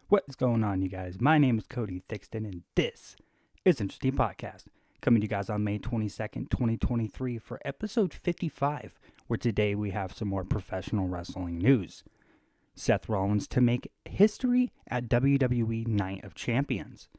What's going on, you guys? My name is Cody Thixton, and this is Interesting Podcast, coming to you guys on May 22nd, 2023 for episode 55, where today we have some more professional wrestling news. Seth Rollins to make history at WWE Night of Champions.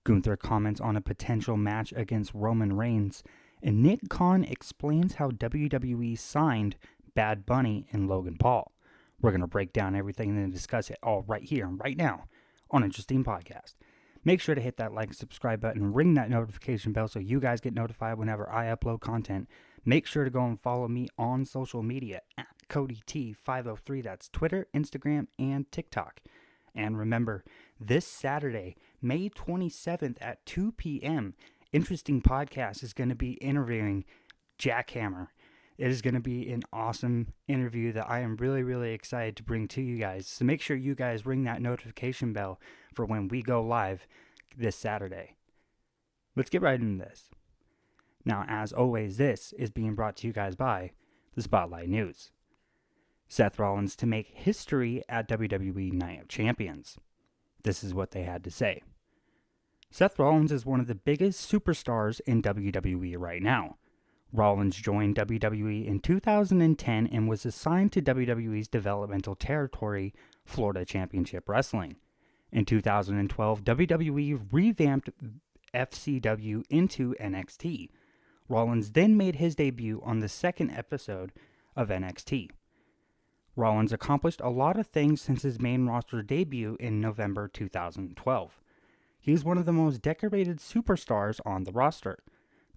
Gunther comments on a potential match against Roman Reigns, and Nick Khan explains how WWE signed Bad Bunny and Logan Paul. We're going to break down everything and then discuss it all right here and right now on Interesting Podcast. Make sure to hit that like and subscribe button, ring that notification bell so you guys get notified whenever I upload content. Make sure to go and follow me on social media at CodyT503. That's Twitter, Instagram, and TikTok. And remember, this Saturday, May 27th at 2 p.m., Interesting Podcast is going to be interviewing Jackhammer. It is going to be an awesome interview that I am really, really excited to bring to you guys. So make sure you guys ring that notification bell for when we go live this Saturday. Let's get right into this. Now, as always, this is being brought to you guys by the Spotlight News. Seth Rollins to make history at WWE Night of Champions. This is what they had to say. Seth Rollins is one of the biggest superstars in WWE right now. Rollins joined WWE in 2010 and was assigned to WWE's developmental territory, Florida Championship Wrestling. In 2012, WWE revamped FCW into NXT. Rollins then made his debut on the second episode of NXT. Rollins accomplished a lot of things since his main roster debut in November 2012. He is one of the most decorated superstars on the roster.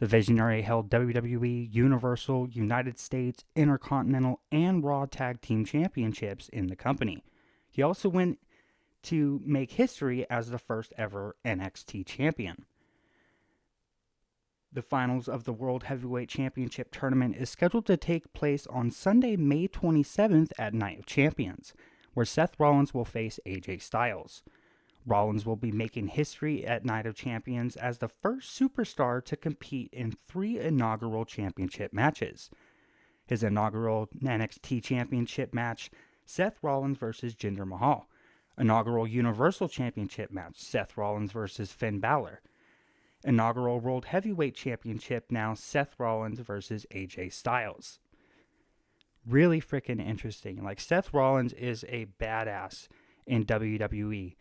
The Visionary held WWE, Universal, United States, Intercontinental, and Raw Tag Team Championships in the company. He also went to make history as the first ever NXT champion. The finals of the World Heavyweight Championship Tournament is scheduled to take place on Sunday, May 27th at Night of Champions, where Seth Rollins will face AJ Styles. Rollins will be making history at Night of Champions as the first superstar to compete in 3 inaugural championship matches. His inaugural NXT Championship match, Seth Rollins vs. Jinder Mahal. Inaugural Universal Championship match, Seth Rollins vs. Finn Balor. Inaugural World Heavyweight Championship now, Seth Rollins vs. AJ Styles. Really freaking interesting. Like, Seth Rollins is a badass in WWE.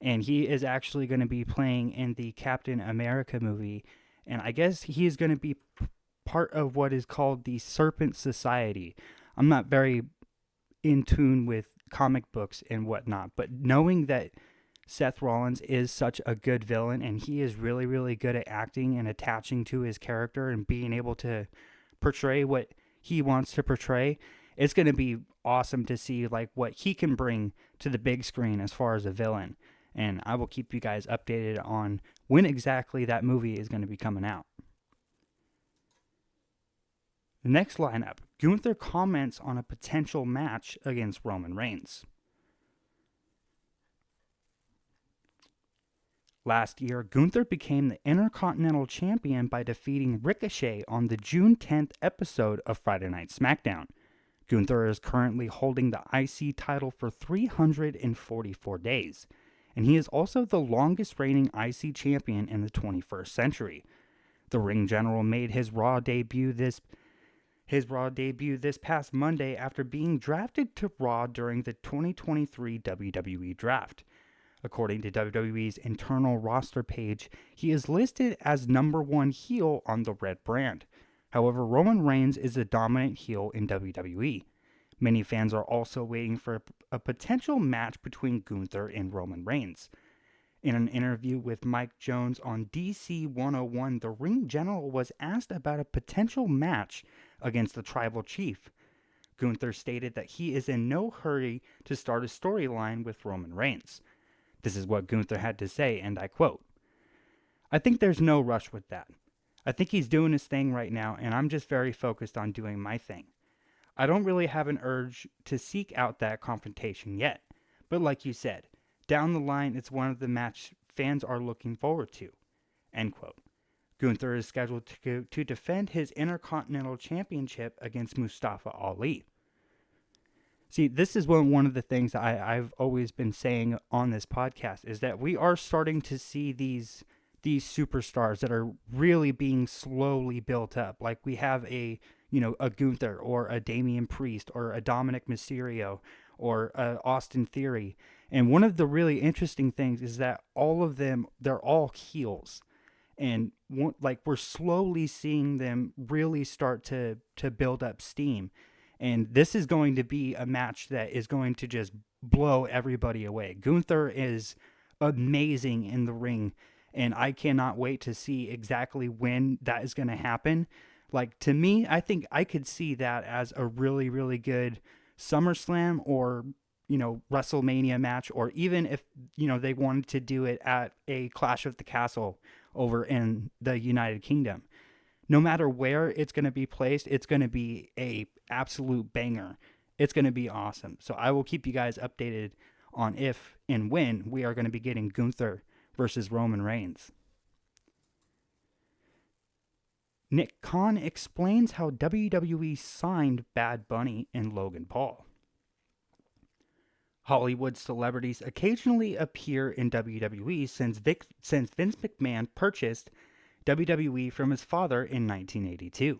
And he is actually going to be playing in the Captain America movie. And I guess he is going to be part of what is called the Serpent Society. I'm not very in tune with comic books and whatnot. But knowing that Seth Rollins is such a good villain and he is really, really good at acting and attaching to his character and being able to portray what he wants to portray, it's going to be awesome to see like what he can bring to the big screen as far as a villain. And I will keep you guys updated on when exactly that movie is going to be coming out. The next lineup, Gunther comments on a potential match against Roman Reigns. Last year, Gunther became the Intercontinental Champion by defeating Ricochet on the June 10th episode of Friday Night SmackDown. Gunther is currently holding the IC title for 344 days. And he is also the longest reigning IC champion in the 21st century. The Ring General made his Raw debut this past Monday after being drafted to Raw during the 2023 WWE Draft. According to WWE's internal roster page, he is listed as number 1 heel on the Red brand. However, Roman Reigns is a dominant heel in WWE. Many fans are also waiting for a potential match between Gunther and Roman Reigns. In an interview with Mike Jones on DC 101, the Ring General was asked about a potential match against the Tribal Chief. Gunther stated that he is in no hurry to start a storyline with Roman Reigns. This is what Gunther had to say, and I quote, "I think there's no rush with that. I think he's doing his thing right now, and I'm just very focused on doing my thing. I don't really have an urge to seek out that confrontation yet. But like you said, down the line, it's one of the match fans are looking forward to." End quote. Gunther is scheduled to defend his Intercontinental Championship against Mustafa Ali. See, this is one of the things I've always been saying on this podcast is that we are starting to see these superstars that are really being slowly built up. Like we have a Gunther or a Damian Priest or a Dominic Mysterio or a Austin Theory. And one of the really interesting things is that all of them, they're all heels. And like we're slowly seeing them really start to build up steam. And this is going to be a match that is going to just blow everybody away. Gunther is amazing in the ring, and I cannot wait to see exactly when that is going to happen. Like, to me, I think I could see that as a really, really good SummerSlam or, WrestleMania match, or even if, they wanted to do it at a Clash of the Castle over in the United Kingdom. No matter where it's going to be placed, it's going to be a absolute banger. It's going to be awesome. So I will keep you guys updated on if and when we are going to be getting Gunther versus Roman Reigns. Nick Khan explains how WWE signed Bad Bunny and Logan Paul. Hollywood celebrities occasionally appear in WWE since Vince McMahon purchased WWE from his father in 1982.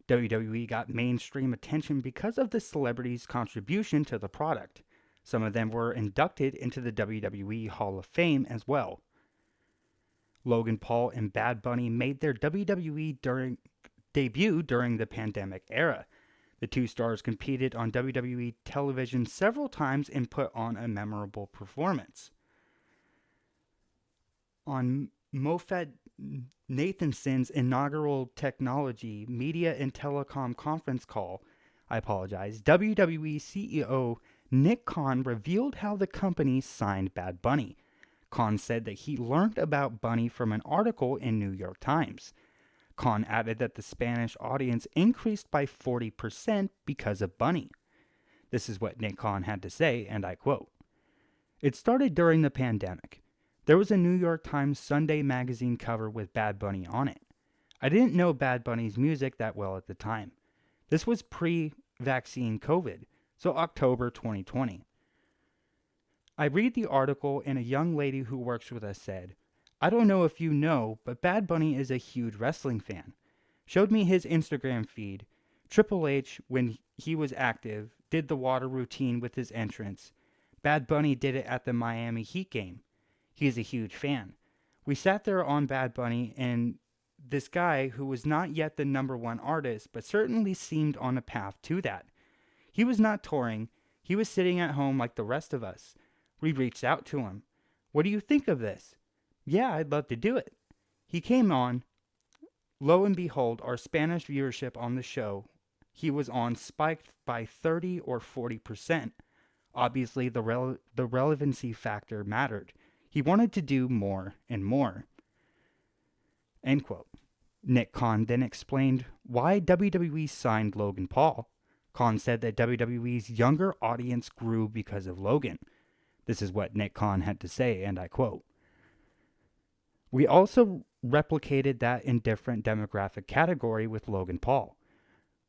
WWE got mainstream attention because of the celebrities' contribution to the product. Some of them were inducted into the WWE Hall of Fame as well. Logan Paul and Bad Bunny made their WWE debut during the pandemic era. The two stars competed on WWE television several times and put on a memorable performance. On Moffat Nathanson's inaugural technology, media, and telecom conference call, WWE CEO Nick Khan revealed how the company signed Bad Bunny. Khan said that he learned about Bunny from an article in New York Times. Khan added that the Spanish audience increased by 40% because of Bunny. This is what Nick Khan had to say, and I quote, "It started during the pandemic. There was a New York Times Sunday magazine cover with Bad Bunny on it. I didn't know Bad Bunny's music that well at the time. This was pre-vaccine COVID, so October 2020. I read the article and a young lady who works with us said, 'I don't know if you know, but Bad Bunny is a huge wrestling fan.' Showed me his Instagram feed. Triple H, when he was active, did the water routine with his entrance. Bad Bunny did it at the Miami Heat game. He's a huge fan. We sat there on Bad Bunny, and this guy who was not yet the number one artist, but certainly seemed on a path to that. He was not touring. He was sitting at home like the rest of us. We reached out to him. What do you think of this? Yeah, I'd love to do it. He came on. Lo and behold, our Spanish viewership on the show he was on spiked by 30 or 40%. Obviously, the relevancy factor mattered. He wanted to do more and more." End quote. Nick Khan then explained why WWE signed Logan Paul. Khan said that WWE's younger audience grew because of Logan. This is what Nick Khan had to say, and I quote, "We also replicated that in different demographic category with Logan Paul,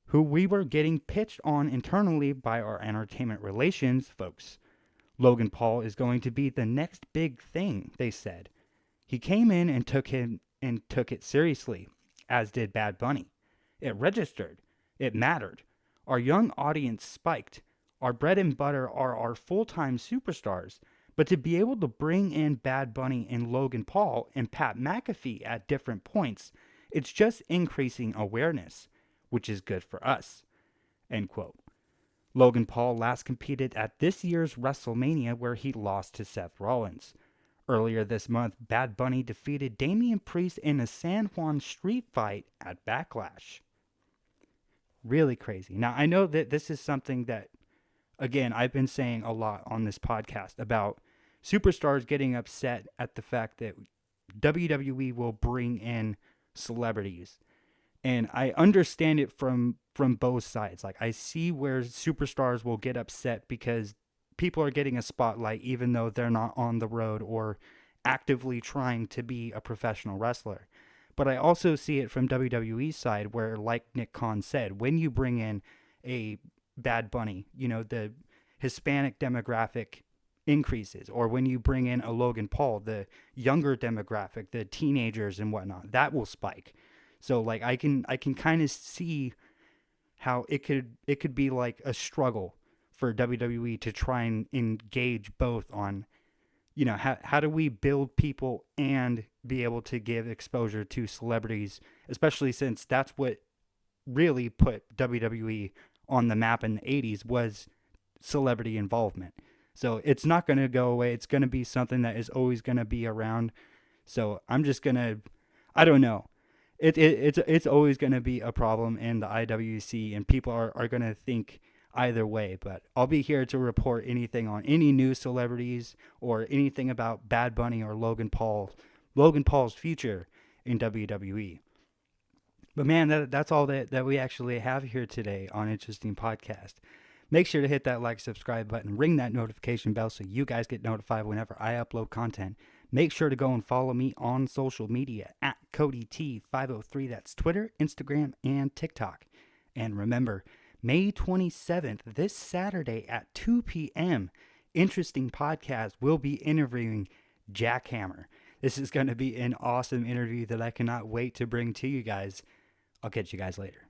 who we were getting pitched on internally by our entertainment relations folks. Logan Paul is going to be the next big thing," they said. He came in and took it seriously, as did Bad Bunny. It registered. It mattered. Our young audience spiked. Our bread and butter are our full-time superstars. But to be able to bring in Bad Bunny and Logan Paul and Pat McAfee at different points, it's just increasing awareness, which is good for us." End quote. Logan Paul last competed at this year's WrestleMania, where he lost to Seth Rollins. Earlier this month, Bad Bunny defeated Damian Priest in a San Juan street fight at Backlash. Really crazy. Now, I know that this is something that, again, I've been saying a lot on this podcast about superstars getting upset at the fact that WWE will bring in celebrities. And I understand it from both sides. Like, I see where superstars will get upset because people are getting a spotlight even though they're not on the road or actively trying to be a professional wrestler. But I also see it from WWE's side where, like Nick Khan said, when you bring in a Bad Bunny, Hispanic demographic increases, or when you bring in a Logan Paul, the younger demographic, the teenagers and whatnot, that will spike. So like I can kind of see how it could be like a struggle for WWE to try and engage both on, how do we build people and be able to give exposure to celebrities, especially since that's what really put WWE on the map in the 80s was celebrity involvement. So it's not going to go away. It's going to be something that is always going to be around. So I'm just going to, I don't know. It's always going to be a problem in the IWC, and people are going to think either way. But I'll be here to report anything on any new celebrities or anything about Bad Bunny or Logan Paul's future in WWE. But man, that's all that we actually have here today on Interesting Podcast. Make sure to hit that like, subscribe button, ring that notification bell so you guys get notified whenever I upload content. Make sure to go and follow me on social media at CodyT503. That's Twitter, Instagram, and TikTok. And remember, May 27th, this Saturday at 2 p.m., Interesting Podcast will be interviewing Jack Hammer. This is going to be an awesome interview that I cannot wait to bring to you guys. I'll catch you guys later.